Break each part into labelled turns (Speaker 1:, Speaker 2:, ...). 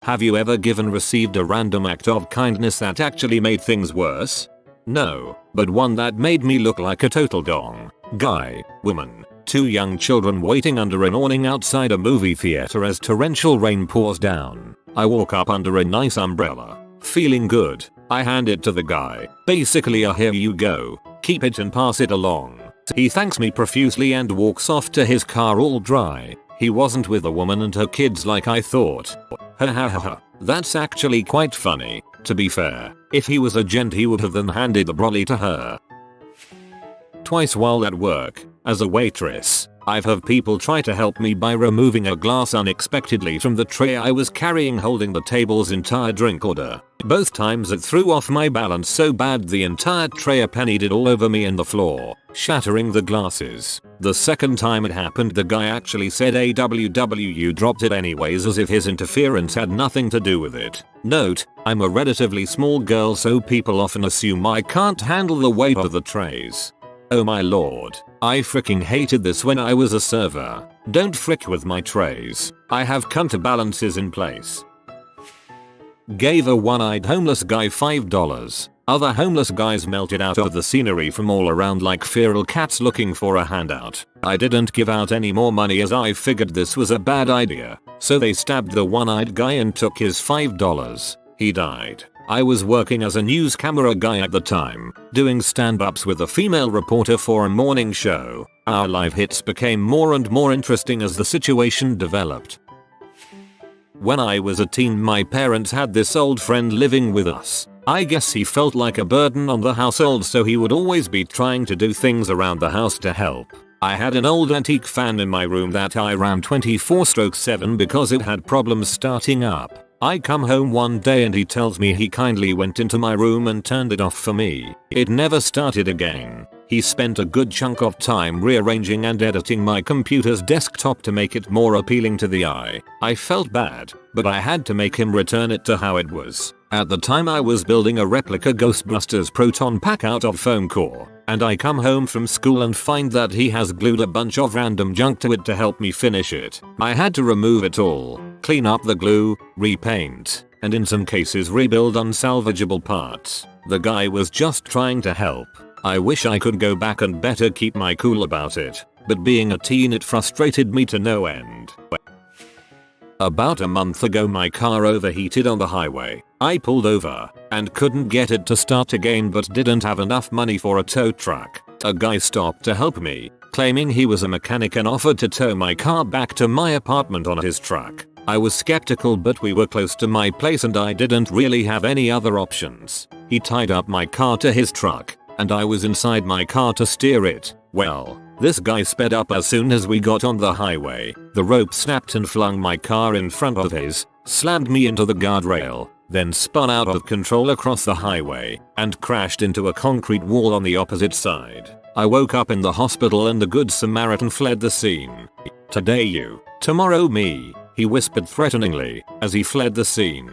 Speaker 1: Have you ever received a random act of kindness that actually made things worse? No, but one that made me look like a total dong. Guy, woman, 2 young children waiting under an awning outside a movie theater as torrential rain pours down. I walk up under a nice umbrella. Feeling good, I hand it to the guy. Basically a here you go, keep it and pass it along. He thanks me profusely and walks off to his car all dry. He wasn't with a woman and her kids like I thought. Ha ha ha ha. That's actually quite funny. To be fair, if he was a gent he would have then handed the brolly to her. Twice while at work, as a waitress, I've had people try to help me by removing a glass unexpectedly from the tray I was carrying holding the table's entire drink order. Both times it threw off my balance so bad the entire tray pennied it all over me and the floor, shattering the glasses. The second time it happened the guy actually said AWW you dropped it anyways as if his interference had nothing to do with it. Note, I'm a relatively small girl so people often assume I can't handle the weight of the trays. Oh my lord, I freaking hated this when I was a server. Don't frick with my trays. I have counterbalances in place. Gave a one-eyed homeless guy $5. Other homeless guys melted out of the scenery from all around like feral cats looking for a handout. I didn't give out any more money as I figured this was a bad idea. So they stabbed the one-eyed guy and took his $5. He died. I was working as a news camera guy at the time, doing stand-ups with a female reporter for a morning show. Our live hits became more and more interesting as the situation developed. When I was a teen my parents had this old friend living with us. I guess he felt like a burden on the household so he would always be trying to do things around the house to help. I had an old antique fan in my room that I ran 24/7 because it had problems starting up. I come home one day and he tells me he kindly went into my room and turned it off for me. It never started again. He spent a good chunk of time rearranging and editing my computer's desktop to make it more appealing to the eye. I felt bad, but I had to make him return it to how it was. At the time I was building a replica Ghostbusters proton pack out of foam core, and I come home from school and find that he has glued a bunch of random junk to it to help me finish it. I had to remove it all, clean up the glue, repaint, and in some cases rebuild unsalvageable parts. The guy was just trying to help. I wish I could go back and better keep my cool about it, but being a teen it frustrated me to no end. About a month ago my car overheated on the highway. I pulled over and couldn't get it to start again but didn't have enough money for a tow truck. A guy stopped to help me, claiming he was a mechanic and offered to tow my car back to my apartment on his truck. I was skeptical but we were close to my place and I didn't really have any other options. He tied up my car to his truck and I was inside my car to steer it. Well, this guy sped up as soon as we got on the highway. The rope snapped and flung my car in front of his, slammed me into the guardrail, then spun out of control across the highway and crashed into a concrete wall on the opposite side. I woke up in the hospital and the Good Samaritan fled the scene. Today you, tomorrow me, he whispered threateningly as he fled the scene.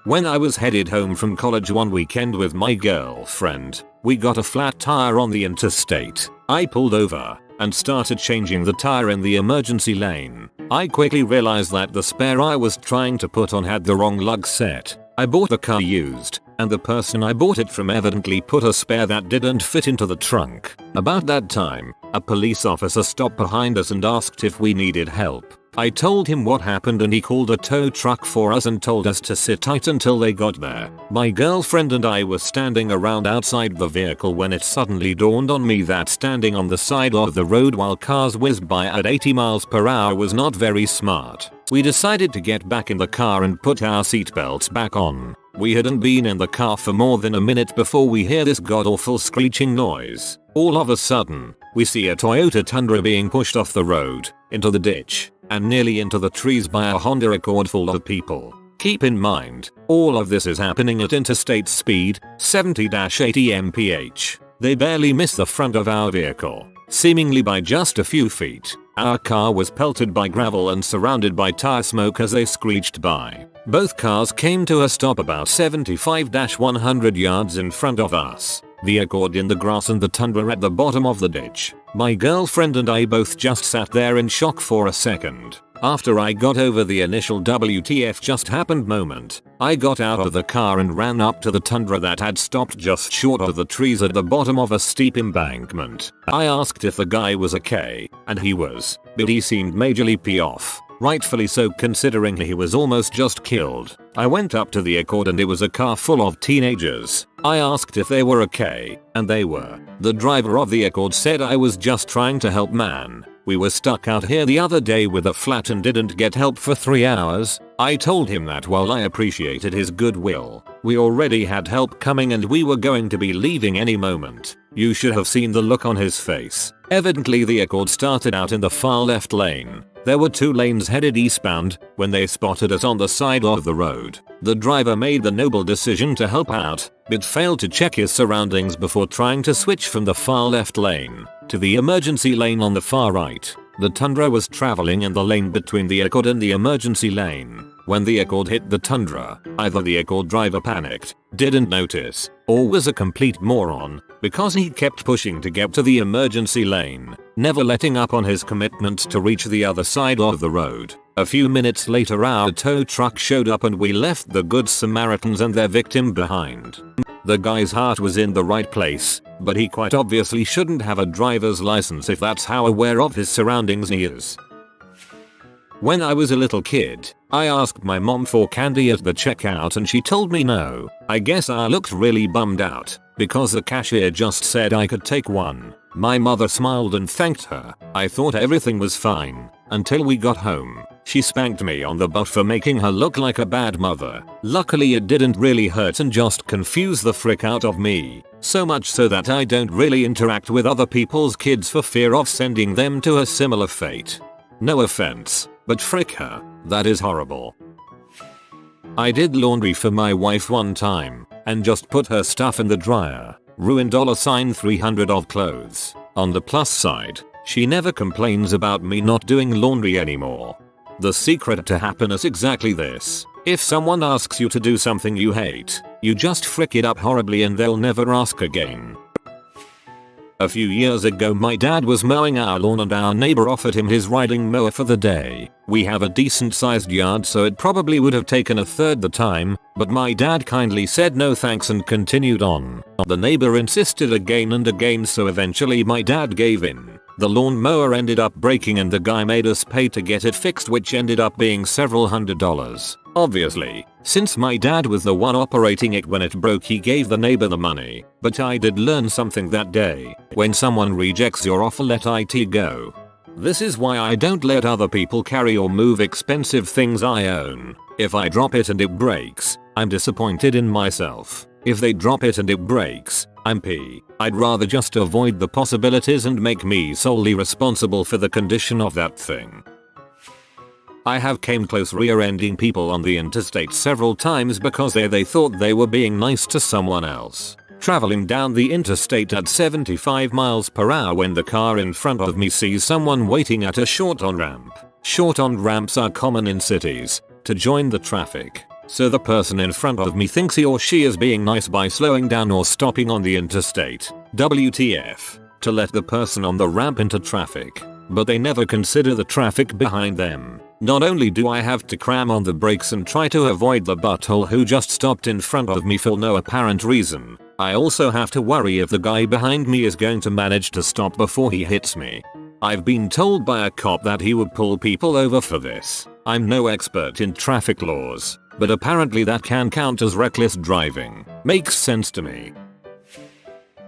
Speaker 1: When I was headed home from college one weekend with my girlfriend, we got a flat tire on the interstate. I pulled over and started changing the tire in the emergency lane. I quickly realized that the spare I was trying to put on had the wrong lug set. I bought the car used, and the person I bought it from evidently put a spare that didn't fit into the trunk. About that time, a police officer stopped behind us and asked if we needed help. I told him what happened and he called a tow truck for us and told us to sit tight until they got there. My girlfriend and I were standing around outside the vehicle when it suddenly dawned on me that standing on the side of the road while cars whizzed by at 80 miles per hour was not very smart. We decided to get back in the car and put our seatbelts back on. We hadn't been in the car for more than a minute before we hear this god-awful screeching noise. All of a sudden, we see a Toyota Tundra being pushed off the road, into the ditch, and nearly into the trees by a Honda Accord full of people. Keep in mind, all of this is happening at interstate speed, 70-80 mph. They barely missed the front of our vehicle, seemingly by just a few feet. Our car was pelted by gravel and surrounded by tire smoke as they screeched by. Both cars came to a stop about 75-100 yards in front of us. The Accord in the grass and the Tundra at the bottom of the ditch. My girlfriend and I both just sat there in shock for a second. After I got over the initial WTF just happened moment, I got out of the car and ran up to the tundra that had stopped just short of the trees at the bottom of a steep embankment. I asked if the guy was okay, and he was, but he seemed majorly pissed off. Rightfully so, considering he was almost just killed. I went up to the Accord and it was a car full of teenagers. I asked if they were okay, and they were. The driver of the Accord said, I was just trying to help, man. We were stuck out here the other day with a flat and didn't get help for 3 hours. I told him that while I appreciated his goodwill, we already had help coming and we were going to be leaving any moment. You should have seen the look on his face. Evidently the Accord started out in the far left lane. There were 2 lanes headed eastbound when they spotted us on the side of the road. The driver made the noble decision to help out, but failed to check his surroundings before trying to switch from the far left lane to the emergency lane on the far right. The Tundra was traveling in the lane between the Accord and the emergency lane. When the Accord hit the Tundra, either the Accord driver panicked, didn't notice, or was a complete moron, because he kept pushing to get to the emergency lane, never letting up on his commitment to reach the other side of the road. A few minutes later our tow truck showed up and we left the Good Samaritans and their victim behind. The guy's heart was in the right place, but he quite obviously shouldn't have a driver's license if that's how aware of his surroundings he is. When I was a little kid, I asked my mom for candy at the checkout and she told me no. I guess I looked really bummed out, because the cashier just said I could take one. My mother smiled and thanked her. I thought everything was fine, until we got home. She spanked me on the butt for making her look like a bad mother. Luckily it didn't really hurt and just confused the frick out of me. So much so that I don't really interact with other people's kids for fear of sending them to a similar fate. No offense, but frick her, that is horrible. I did laundry for my wife one time, and just put her stuff in the dryer. Ruined $300 of clothes. On the plus side, she never complains about me not doing laundry anymore. The secret to happiness exactly this. If someone asks you to do something you hate, you just frick it up horribly and they'll never ask again. A few years ago my dad was mowing our lawn and our neighbor offered him his riding mower for the day. We have a decent sized yard so it probably would have taken a third the time, but my dad kindly said no thanks and continued on. The neighbor insisted again and again so eventually my dad gave in. The lawn mower ended up breaking and the guy made us pay to get it fixed, which ended up being several $100s. Obviously, since my dad was the one operating it when it broke, he gave the neighbor the money. But I did learn something that day. When someone rejects your offer, let it go. This is why I don't let other people carry or move expensive things I own. If I drop it and it breaks, I'm disappointed in myself. If they drop it and it breaks, I'm pissed. I'd rather just avoid the possibilities and make me solely responsible for the condition of that thing. I have came close rear-ending people on the interstate several times because they thought they were being nice to someone else. Traveling down the interstate at 75 miles per hour when the car in front of me sees someone waiting at a short on-ramp. Short on-ramps are common in cities to join the traffic. So the person in front of me thinks he or she is being nice by slowing down or stopping on the interstate. WTF. To let the person on the ramp into traffic. But they never consider the traffic behind them. Not only do I have to cram on the brakes and try to avoid the butthole who just stopped in front of me for no apparent reason, I also have to worry if the guy behind me is going to manage to stop before he hits me. I've been told by a cop that he would pull people over for this. I'm no expert in traffic laws, but apparently that can count as reckless driving. Makes sense to me.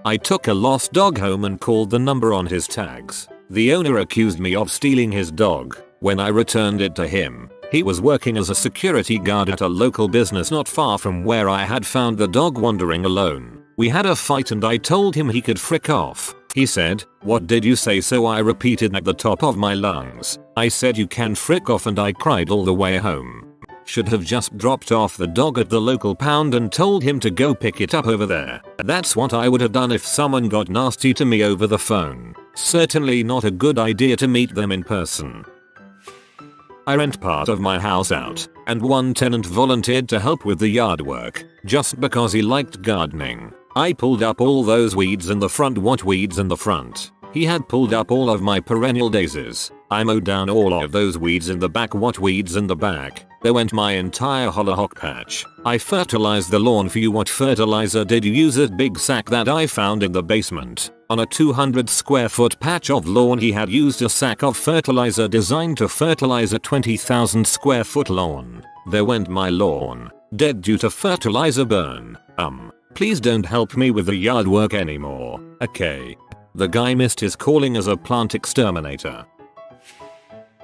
Speaker 1: I took a lost dog home and called the number on his tags. The owner accused me of stealing his dog. When I returned it to him, he was working as a security guard at a local business not far from where I had found the dog wandering alone. We had a fight and I told him he could frick off. He said, "What did you say?" So I repeated at the top of my lungs. I said, "You can frick off," and I cried all the way home. Should have just dropped off the dog at the local pound and told him to go pick it up over there. That's what I would have done if someone got nasty to me over the phone. Certainly not a good idea to meet them in person. I rent part of my house out, and one tenant volunteered to help with the yard work, just because he liked gardening. I pulled up all those weeds in the front. What weeds in the front? He had pulled up all of my perennial daisies. I mowed down all of those weeds in the back. What weeds in the back? There went my entire hollyhock patch. I fertilized the lawn for you. What fertilizer did you use? That big sack that I found in the basement. On a 200 square foot patch of lawn he had used a sack of fertilizer designed to fertilize a 20,000 square foot lawn. There went my lawn. Dead due to fertilizer burn. Please don't help me with the yard work anymore, okay? The guy missed his calling as a plant exterminator.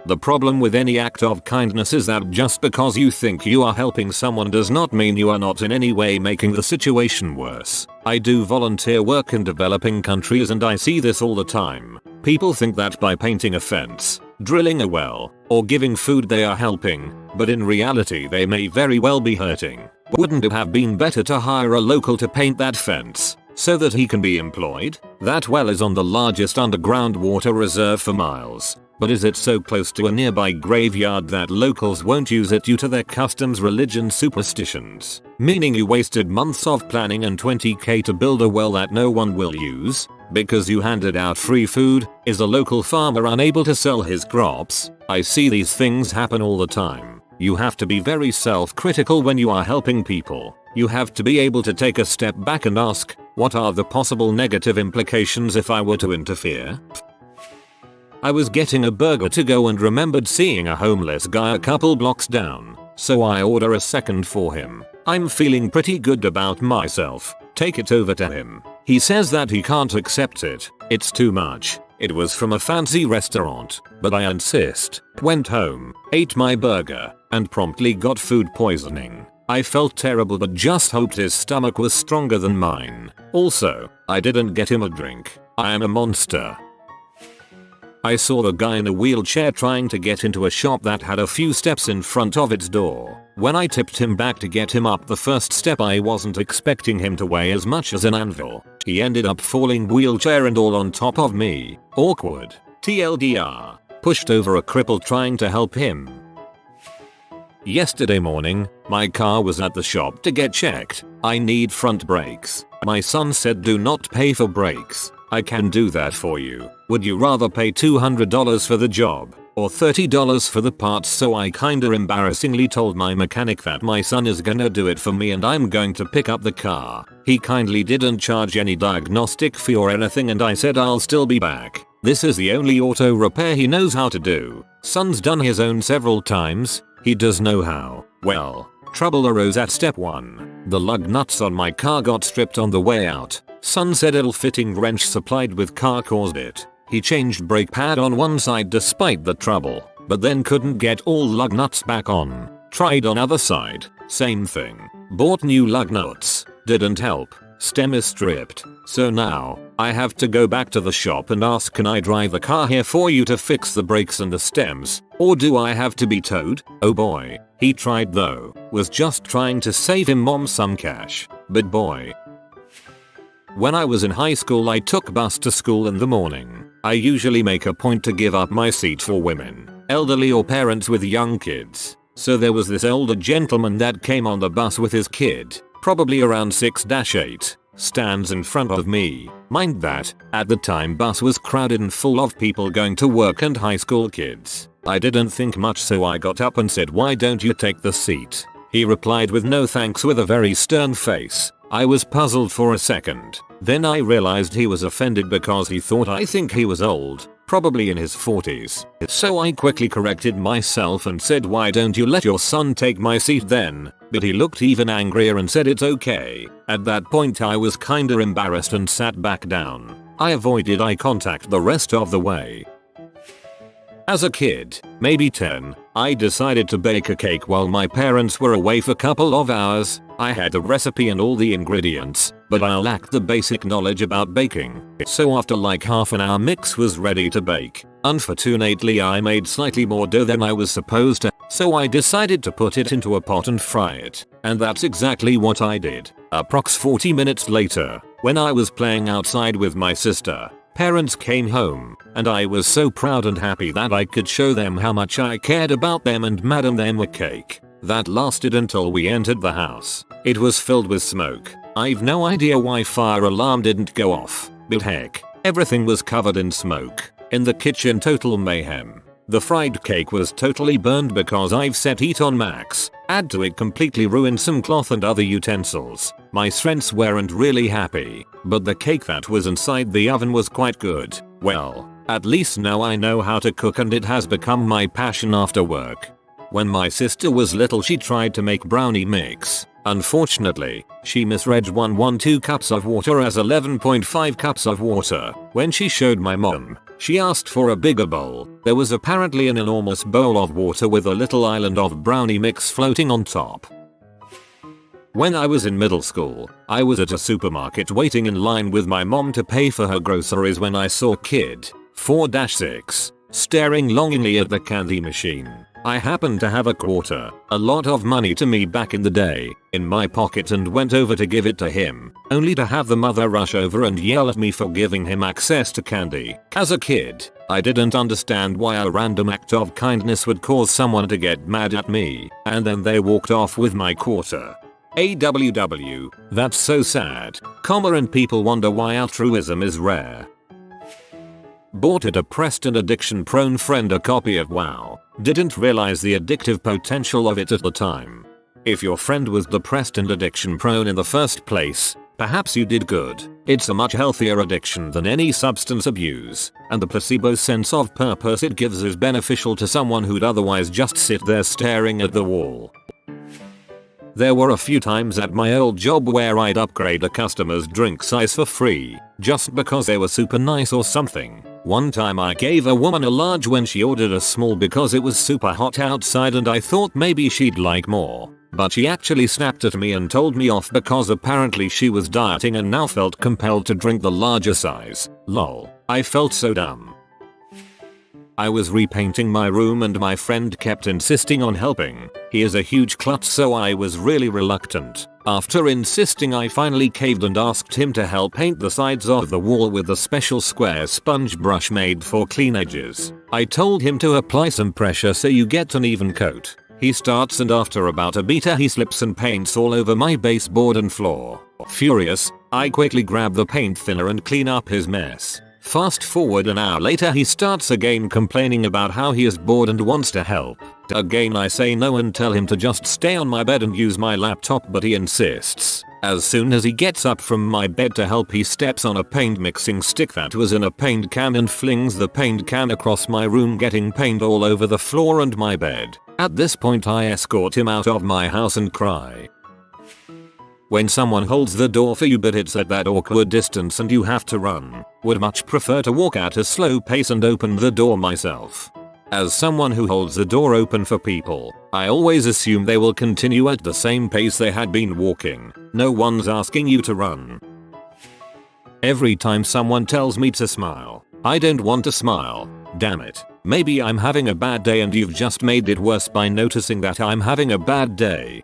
Speaker 1: The problem with any act of kindness is that just because you think you are helping someone does not mean you are not in any way making the situation worse. I do volunteer work in developing countries and I see this all the time. People think that by painting a fence, drilling a well, or giving food they are helping, but in reality they may very well be hurting. Wouldn't it have been better to hire a local to paint that fence, so that he can be employed? That well is on the largest underground water reserve for miles. But is it so close to a nearby graveyard that locals won't use it due to their customs, religion, superstitions? Meaning you wasted months of planning and 20k to build a well that no one will use? Because you handed out free food? Is a local farmer unable to sell his crops? I see these things happen all the time. You have to be very self-critical when you are helping people. You have to be able to take a step back and ask, what are the possible negative implications if I were to interfere? I was getting a burger to go and remembered seeing a homeless guy a couple blocks down, so I order a second for him. I'm feeling pretty good about myself. Take it over to him. He says that he can't accept it. It's too much. It was from a fancy restaurant, but I insist. Went home, ate my burger, and promptly got food poisoning. I felt terrible but just hoped his stomach was stronger than mine. Also, I didn't get him a drink. I am a monster. I saw the guy in a wheelchair trying to get into a shop that had a few steps in front of its door. When I tipped him back to get him up the first step, I wasn't expecting him to weigh as much as an anvil. He ended up falling, wheelchair and all, on top of me. Awkward. TLDR. Pushed over a cripple trying to help him. Yesterday morning, my car was at the shop to get checked. I need front brakes. My son said do not pay for brakes. I can do that for you. Would you rather pay $200 for the job or $30 for the parts? So I kinda embarrassingly told my mechanic that my son is gonna do it for me and I'm going to pick up the car. He kindly didn't charge any diagnostic fee or anything and I said I'll still be back. This is the only auto repair he knows how to do. Son's done his own several times. He does know how. Well, trouble arose at step 1. The lug nuts on my car got stripped on the way out. Son said ill-fitting wrench supplied with car caused it. He changed brake pad on one side despite the trouble, but then couldn't get all lug nuts back on. Tried on other side, same thing. Bought new lug nuts, didn't help. Stem is stripped. So now, I have to go back to the shop and ask, can I drive the car here for you to fix the brakes and the stems? Or do I have to be towed? Oh boy. He tried though. Was just trying to save him mom some cash. But boy. When I was in high school I took bus to school in the morning. I usually make a point to give up my seat for women, elderly or parents with young kids. So there was this older gentleman that came on the bus with his kid, probably around 6-8, stands in front of me. Mind that, at the time bus was crowded and full of people going to work and high school kids. I didn't think much so I got up and said, why don't you take the seat? He replied with no thanks with a very stern face. I was puzzled for a second. Then I realized he was offended because he thought I think he was old, probably in his 40s. So I quickly corrected myself and said, why don't you let your son take my seat then? But he looked even angrier and said it's okay. At that point I was kinda embarrassed and sat back down. I avoided eye contact the rest of the way. As a kid, maybe 10, I decided to bake a cake while my parents were away for a couple of hours. I had the recipe and all the ingredients, but I lacked the basic knowledge about baking. So after like half an hour mix was ready to bake. Unfortunately I made slightly more dough than I was supposed to, so I decided to put it into a pot and fry it. And that's exactly what I did. Approx 40 minutes later, when I was playing outside with my sister, parents came home, and I was so proud and happy that I could show them how much I cared about them and made them a cake. That lasted until we entered the house. It was filled with smoke. I've no idea why fire alarm didn't go off, but heck, Everything was covered in smoke. In the kitchen, total mayhem. The fried cake was totally burned because I've set heat on max. Add to it completely ruined some cloth and other utensils. My friends weren't really happy, but the cake that was inside the oven was quite good. Well, at least now I know how to cook and it has become my passion after work. When my sister was little, she tried to make brownie mix. Unfortunately, she misread 112 cups of water as 11.5 cups of water. When she showed my mom, she asked for a bigger bowl. There was apparently an enormous bowl of water with a little island of brownie mix floating on top. When I was in middle school, I was at a supermarket waiting in line with my mom to pay for her groceries when I saw kid 4-6 staring longingly at the candy machine. I happened to have a quarter, a lot of money to me back in the day, in my pocket and went over to give it to him, only to have the mother rush over and yell at me for giving him access to candy. As a kid, I didn't understand why a random act of kindness would cause someone to get mad at me, and then they walked off with my quarter. AWW, that's so sad. And people wonder why altruism is rare. Bought a depressed and addiction-prone friend a copy of WoW. Didn't realize the addictive potential of it at the time. If your friend was depressed and addiction-prone in the first place, perhaps you did good. It's a much healthier addiction than any substance abuse, and the placebo sense of purpose it gives is beneficial to someone who'd otherwise just sit there staring at the wall. There were a few times at my old job where I'd upgrade a customer's drink size for free, just because they were super nice or something. One time I gave a woman a large when she ordered a small because it was super hot outside and I thought maybe she'd like more. But she actually snapped at me and told me off because apparently she was dieting and now felt compelled to drink the larger size. Lol. I felt so dumb. I was repainting my room and my friend kept insisting on helping. He is a huge klutz, so I was really reluctant. After insisting, I finally caved and asked him to help paint the sides of the wall with a special square sponge brush made for clean edges. I told him to apply some pressure so you get an even coat. He starts and after about a beater he slips and paints all over my baseboard and floor. Furious, I quickly grab the paint thinner and clean up his mess. Fast forward an hour later, he starts again complaining about how he is bored and wants to help. Again I say no and tell him to just stay on my bed and use my laptop, but he insists. As soon as he gets up from my bed to help, he steps on a paint mixing stick that was in a paint can and flings the paint can across my room, getting paint all over the floor and my bed. At this point I escort him out of my house and cry. When someone holds the door for you but it's at that awkward distance and you have to run, would much prefer to walk at a slow pace and open the door myself. As someone who holds the door open for people, I always assume they will continue at the same pace they had been walking. No one's asking you to run. Every time someone tells me to smile, I don't want to smile. Damn it. Maybe I'm having a bad day and you've just made it worse by noticing that I'm having a bad day.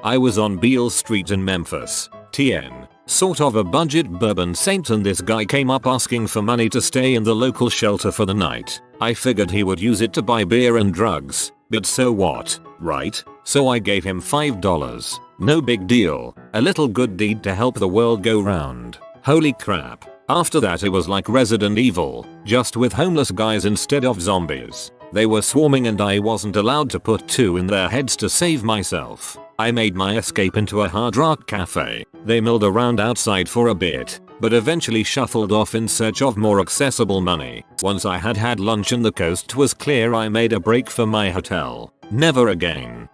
Speaker 1: I was on Beale Street in Memphis, TN, sort of a budget bourbon saint, and this guy came up asking for money to stay in the local shelter for the night. I figured he would use it to buy beer and drugs, but so what, right? So I gave him $5. No big deal, a little good deed to help the world go round. Holy crap. After that it was like Resident Evil, just with homeless guys instead of zombies. They were swarming and I wasn't allowed to put two in their heads to save myself. I made my escape into a Hard Rock cafe. They milled around outside for a bit, but eventually shuffled off in search of more accessible money. Once I had had lunch and the coast was clear, I made a break for my hotel. Never again.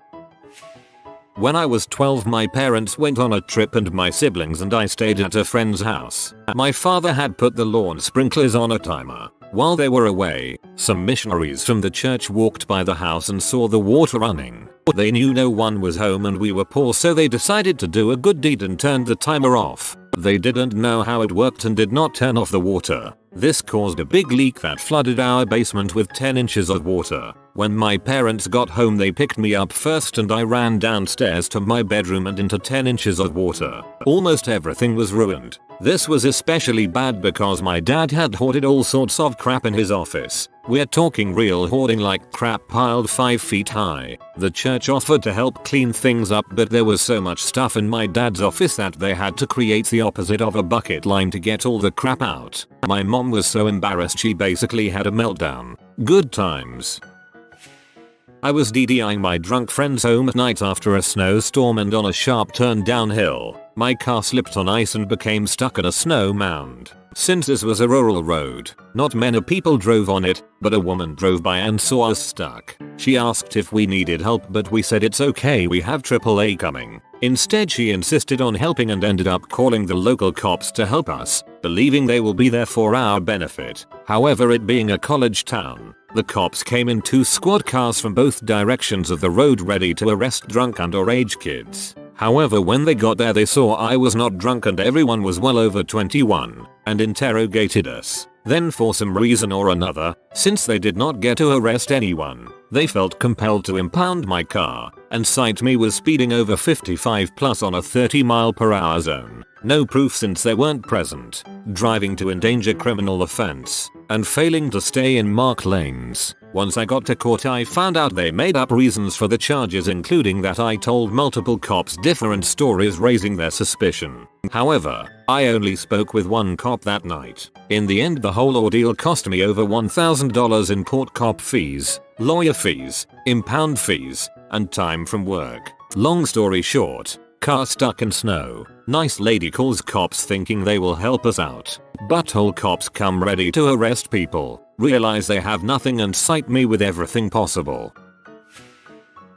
Speaker 1: When I was 12, my parents went on a trip and my siblings and I stayed at a friend's house. My father had put the lawn sprinklers on a timer. While they were away, some missionaries from the church walked by the house and saw the water running. They knew no one was home and we were poor, so they decided to do a good deed and turned the timer off. They didn't know how it worked and did not turn off the water. This caused a big leak that flooded our basement with 10 inches of water. When my parents got home they picked me up first and I ran downstairs to my bedroom and into 10 inches of water. Almost everything was ruined. This was especially bad because my dad had hoarded all sorts of crap in his office. We're talking real hoarding, like crap piled 5 feet high. The church offered to help clean things up, but there was so much stuff in my dad's office that they had to create the opposite of a bucket line to get all the crap out. My mom was so embarrassed she basically had a meltdown. Good times. I was DDing my drunk friends home at night after a snowstorm, and on a sharp turn downhill, my car slipped on ice and became stuck in a snow mound. Since this was a rural road, not many people drove on it, but a woman drove by and saw us stuck. She asked if we needed help, but we said it's okay, we have AAA coming. Instead she insisted on helping and ended up calling the local cops to help us, believing they will be there for our benefit. However, it being a college town, the cops came in 2 squad cars from both directions of the road ready to arrest drunk underage kids. However, when they got there they saw I was not drunk and everyone was well over 21, and interrogated us. Then for some reason or another, since they did not get to arrest anyone, they felt compelled to impound my car and cite me with speeding over 55 plus on a 30-mile-per-hour zone. No proof since they weren't present, driving to endanger criminal offense, and failing to stay in marked lanes. Once I got to court I found out they made up reasons for the charges, including that I told multiple cops different stories raising their suspicion. However, I only spoke with one cop that night. In the end the whole ordeal cost me over $1,000 in court cop fees, lawyer fees, impound fees, and time from work. Long story short, car stuck in snow. Nice lady calls cops thinking they will help us out. Butthole cops come ready to arrest people, realize they have nothing and cite me with everything possible.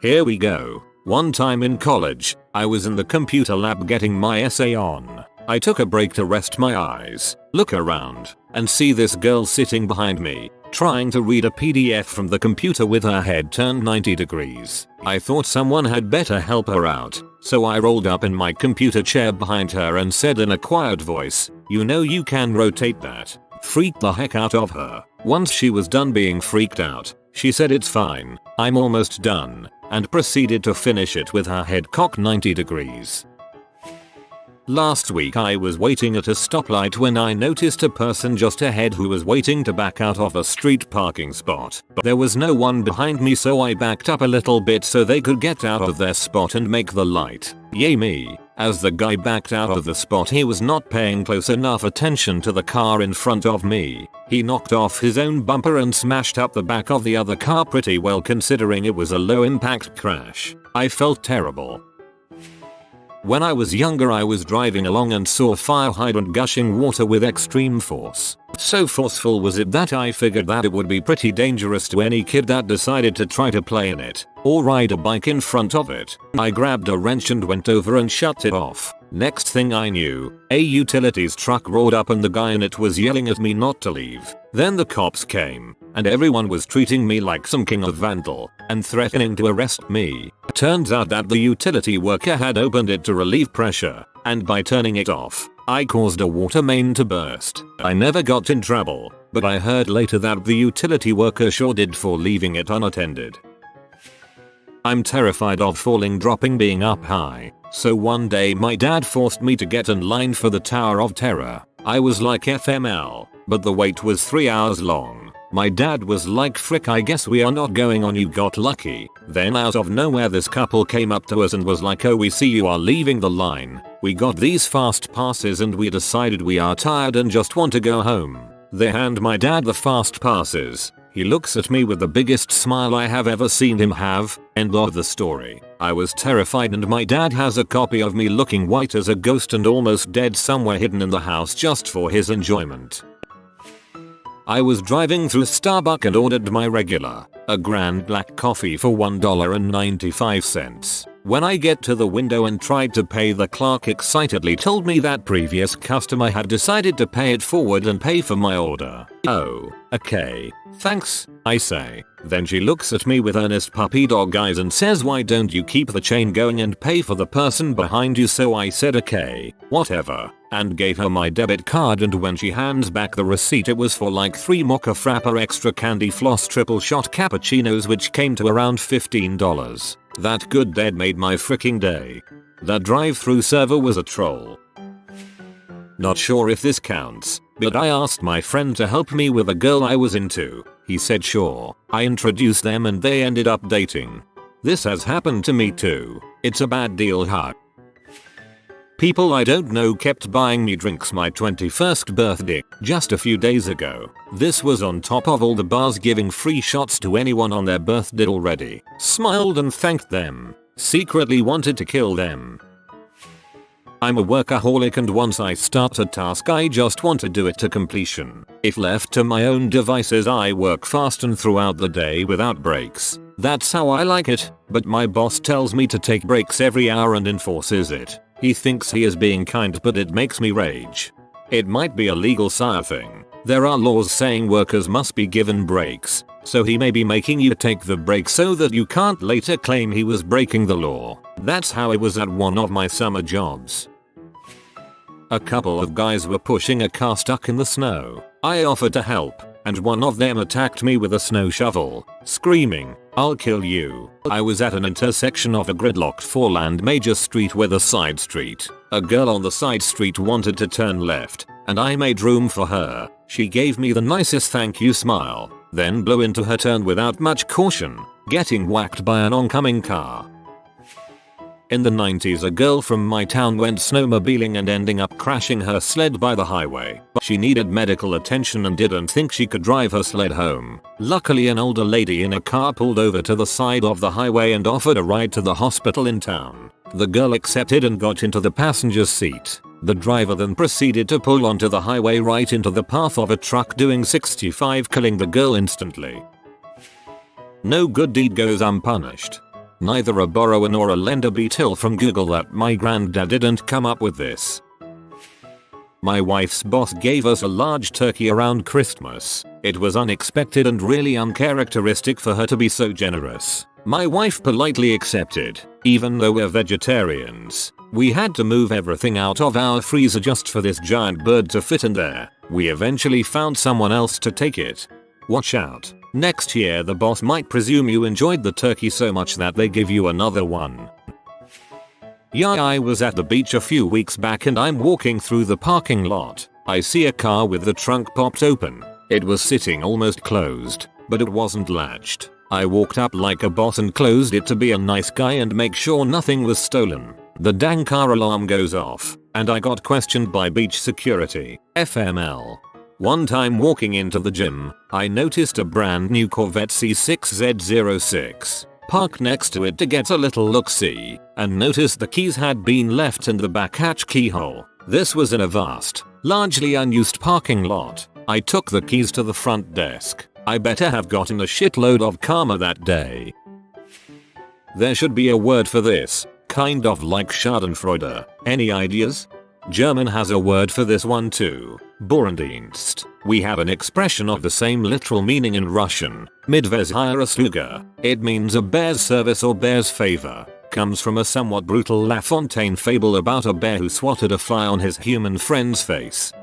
Speaker 1: Here we go. One time in college, I was in the computer lab getting my essay on. I took a break to rest my eyes, look around, and see this girl sitting behind me, trying to read a PDF from the computer with her head turned 90 degrees. I thought someone had better help her out, so I rolled up in my computer chair behind her and said in a quiet voice, "You know you can rotate that." Freaked the heck out of her. Once she was done being freaked out, she said it's fine, I'm almost done, and proceeded to finish it with her head cocked 90 degrees. Last week I was waiting at a stoplight when I noticed a person just ahead who was waiting to back out of a street parking spot. There was no one behind me, so I backed up a little bit so they could get out of their spot and make the light. Yay me. As the guy backed out of the spot he was not paying close enough attention to the car in front of me. He knocked off his own bumper and smashed up the back of the other car pretty well considering it was a low impact crash. I felt terrible. When I was younger I was driving along and saw a fire hydrant gushing water with extreme force. So forceful was it that I figured that it would be pretty dangerous to any kid that decided to try to play in it, or ride a bike in front of it. I grabbed a wrench and went over and shut it off. Next thing I knew, a utilities truck rolled up and the guy in it was yelling at me not to leave. Then the cops came, and everyone was treating me like some king of Vandal, and threatening to arrest me. Turns out that the utility worker had opened it to relieve pressure, and by turning it off, I caused a water main to burst. I never got in trouble, but I heard later that the utility worker sure did for leaving it unattended. I'm terrified of falling, dropping, being up high, so one day my dad forced me to get in line for the Tower of Terror. I was like FML, but the wait was 3 hours long. My dad was like, "Frick, I guess we are not going on, you got lucky." Then out of nowhere this couple came up to us and was like, "Oh, we see you are leaving the line. We got these fast passes and we decided we are tired and just want to go home." They hand my dad the fast passes. He looks at me with the biggest smile I have ever seen him have. End of the story. I was terrified and my dad has a copy of me looking white as a ghost and almost dead somewhere hidden in the house just for his enjoyment. I was driving through Starbucks and ordered my regular, a grand black coffee for $1.95. When I get to the window and tried to pay, the clerk excitedly told me that previous customer had decided to pay it forward and pay for my order. "Oh, okay, thanks," I say. Then she looks at me with earnest puppy dog eyes and says, "Why don't you keep the chain going and pay for the person behind you?" So I said, "Okay, whatever," and gave her my debit card, and when she hands back the receipt it was for like 3 mocha frappa extra candy floss triple shot cappuccinos, which came to around $15. That good deed made my freaking day. That drive-through server was a troll. Not sure if this counts, but I asked my friend to help me with a girl I was into. He said sure. I introduced them and they ended up dating. This has happened to me too. It's a bad deal, huh? People I don't know kept buying me drinks my 21st birthday just a few days ago. This was on top of all the bars giving free shots to anyone on their birthday already. Smiled and thanked them. Secretly wanted to kill them. I'm a workaholic, and once I start a task I just want to do it to completion. If left to my own devices I work fast and throughout the day without breaks. That's how I like it, but my boss tells me to take breaks every hour and enforces it. He thinks he is being kind, but it makes me rage. It might be a legal sire thing. There are laws saying workers must be given breaks, so he may be making you take the break so that you can't later claim he was breaking the law. That's how it was at one of my summer jobs. A couple of guys were pushing a car stuck in the snow. I offered to help, and one of them attacked me with a snow shovel, screaming, "I'll kill you." I was at an intersection of a gridlocked 4-lane major street with a side street. A girl on the side street wanted to turn left, and I made room for her. She gave me the nicest thank you smile, then blew into her turn without much caution, getting whacked by an oncoming car. In the 90s, a girl from my town went snowmobiling and ending up crashing her sled by the highway. She needed medical attention and didn't think she could drive her sled home. Luckily, an older lady in a car pulled over to the side of the highway and offered a ride to the hospital in town. The girl accepted and got into the passenger seat. The driver then proceeded to pull onto the highway right into the path of a truck doing 65, killing the girl instantly. No good deed goes unpunished. Neither a borrower nor a lender beat Hill from Google that my granddad didn't come up with this. My wife's boss gave us a large turkey around Christmas. It was unexpected and really uncharacteristic for her to be so generous. My wife politely accepted, even though we're vegetarians. We had to move everything out of our freezer just for this giant bird to fit in there. We eventually found someone else to take it. Watch out. Next year the boss might presume you enjoyed the turkey so much that they give you another one. Yeah, I was at the beach a few weeks back and I'm walking through the parking lot. I see a car with the trunk popped open. It was sitting almost closed, but it wasn't latched. I walked up like a boss and closed it to be a nice guy and make sure nothing was stolen. The dang car alarm goes off, and I got questioned by beach security, FML. One time walking into the gym, I noticed a brand new Corvette C6Z06 parked next to it to get a little look-see, and noticed the keys had been left in the back hatch keyhole. This was in a vast, largely unused parking lot. I took the keys to the front desk. I better have gotten a shitload of karma that day. There should be a word for this, kind of like Schadenfreude. Any ideas? German has a word for this one too. Bauerndienst. We have an expression of the same literal meaning in Russian. Medvezhaya. It means a bear's service or bear's favor. Comes from a somewhat brutal La Fontaine fable about a bear who swatted a fly on his human friend's face.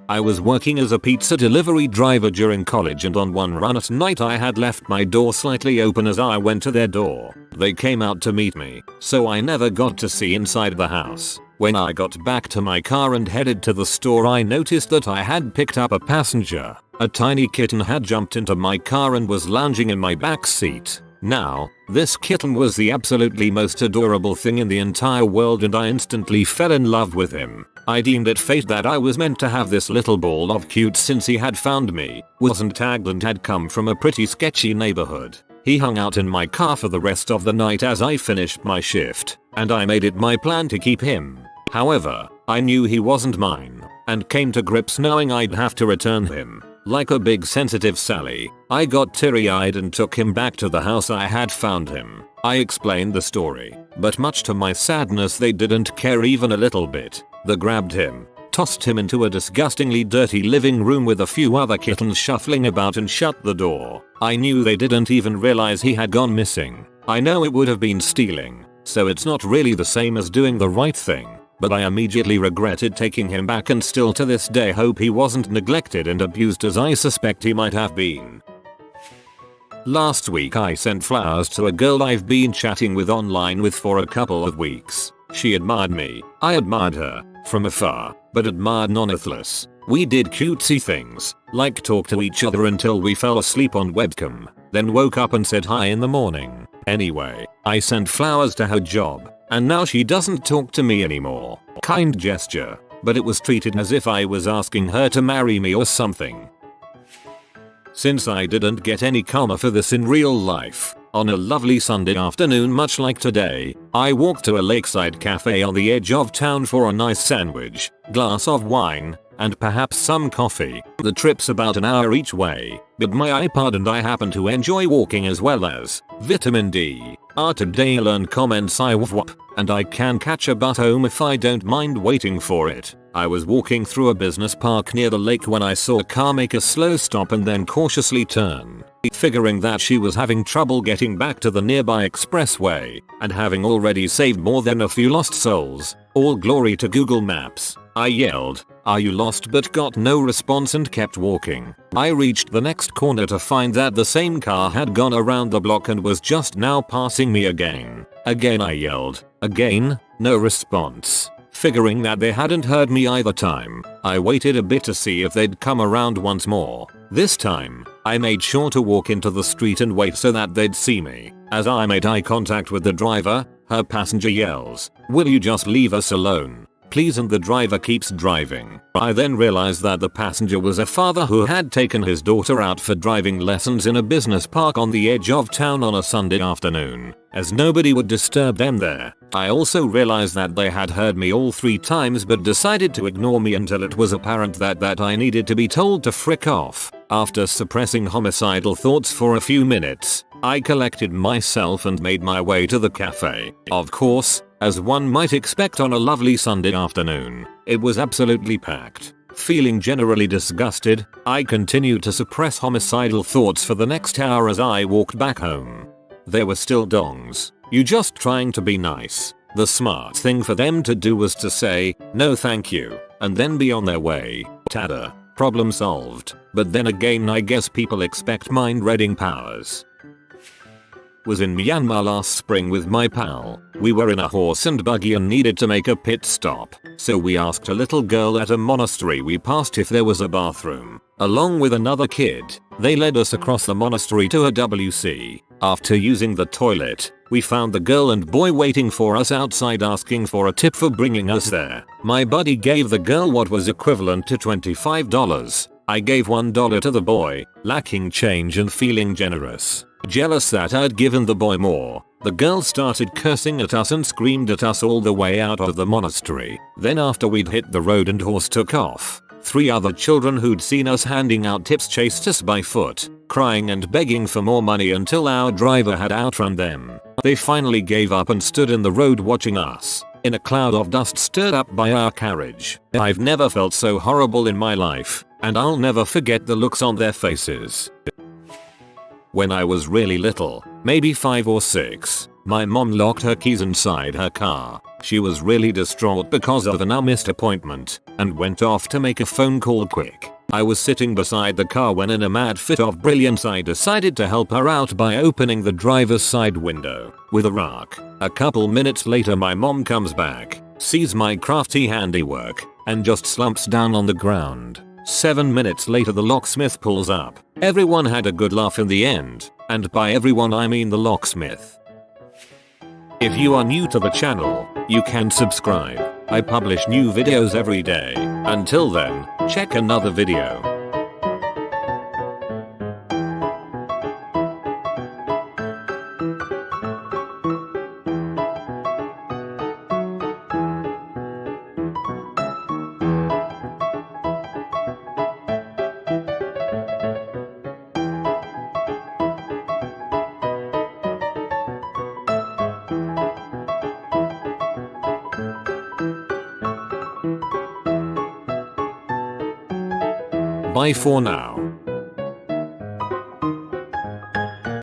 Speaker 1: I was working as a pizza delivery driver during college, and on one run at night I had left my door slightly open as I went to their door. They came out to meet me, so I never got to see inside the house. When I got back to my car and headed to the store, I noticed that I had picked up a passenger. A tiny kitten had jumped into my car and was lounging in my back seat. Now, this kitten was the absolutely most adorable thing in the entire world, and I instantly fell in love with him. I deemed it fate that I was meant to have this little ball of cute since he had found me, wasn't tagged, and had come from a pretty sketchy neighborhood. He hung out in my car for the rest of the night as I finished my shift, and I made it my plan to keep him. However, I knew he wasn't mine, and came to grips knowing I'd have to return him. Like a big sensitive Sally, I got teary-eyed and took him back to the house I had found him. I explained the story, but much to my sadness they didn't care even a little bit. They grabbed him, tossed him into a disgustingly dirty living room with a few other kittens shuffling about, and shut the door. I knew they didn't even realize he had gone missing. I know it would have been stealing, so it's not really the same as doing the right thing. but I immediately regretted taking him back and still to this day hope he wasn't neglected and abused as I suspect he might have been. Last week I sent flowers to a girl I've been chatting with online with for a couple of weeks. She admired me. I admired her, from afar, but admired nonetheless. We did cutesy things, like talk to each other until we fell asleep on webcam, then woke up and said hi in the morning. Anyway, I sent flowers to her job, and now she doesn't talk to me anymore. Kind gesture, but it was treated as if I was asking her to marry me or something. Since I didn't get any karma for this in real life, on a lovely Sunday afternoon much like today, I walked to a lakeside cafe on the edge of town for a nice sandwich, glass of wine, and perhaps some coffee. The trip's about an hour each way, but my iPod and I happen to enjoy walking as well as vitamin D. Today learn comments I whoop, and I can catch a bus home if I don't mind waiting for it. I was walking through a business park near the lake when I saw a car make a slow stop and then cautiously turn. Figuring that she was having trouble getting back to the nearby expressway, and having already saved more than a few lost souls, all glory to Google Maps, I yelled, "Are you lost?" but got no response and kept walking. I reached the next corner to find that the same car had gone around the block and was just now passing me again. Again I yelled. Again, no response. Figuring that they hadn't heard me either time, I waited a bit to see if they'd come around once more. This time, I made sure to walk into the street and wait so that they'd see me. As I made eye contact with the driver, her passenger yells, "Will you just leave us alone, please?" and the driver keeps driving. I then realized that the passenger was a father who had taken his daughter out for driving lessons in a business park on the edge of town on a Sunday afternoon, as nobody would disturb them there. I also realized that they had heard me all 3 times but decided to ignore me until it was apparent that I needed to be told to frick off. After suppressing homicidal thoughts for a few minutes, I collected myself and made my way to the cafe. Of course, as one might expect on a lovely Sunday afternoon, it was absolutely packed. Feeling generally disgusted, I continued to suppress homicidal thoughts for the next hour as I walked back home. There were still dongs. You just trying to be nice. The smart thing for them to do was to say, "No thank you," and then be on their way. Tada. Problem solved. But then again I guess people expect mind-reading powers. Was in Myanmar last spring with my pal. We were in a horse and buggy and needed to make a pit stop, so we asked a little girl at a monastery we passed if there was a bathroom. Along with another kid, they led us across the monastery to a WC. After using the toilet, we found the girl and boy waiting for us outside asking for a tip for bringing us there. My buddy gave the girl what was equivalent to $25. I gave $1 to the boy, lacking change and feeling generous. Jealous that I'd given the boy more, the girl started cursing at us and screamed at us all the way out of the monastery. Then after we'd hit the road and horse took off, 3 other children who'd seen us handing out tips chased us by foot, crying and begging for more money until our driver had outrun them. They finally gave up and stood in the road watching us, in a cloud of dust stirred up by our carriage. I've never felt so horrible in my life, and I'll never forget the looks on their faces. When I was really little, maybe 5 or 6, my mom locked her keys inside her car. She was really distraught because of an unmissed appointment, and went off to make a phone call quick. I was sitting beside the car when in a mad fit of brilliance I decided to help her out by opening the driver's side window with a rock. A couple minutes later my mom comes back, sees my crafty handiwork, and just slumps down on the ground. 7 minutes later the locksmith pulls up. Everyone had a good laugh in the end, and by everyone I mean the locksmith. If you are new to the channel, you can subscribe. I publish new videos every day. Until then, check another video. Bye for now.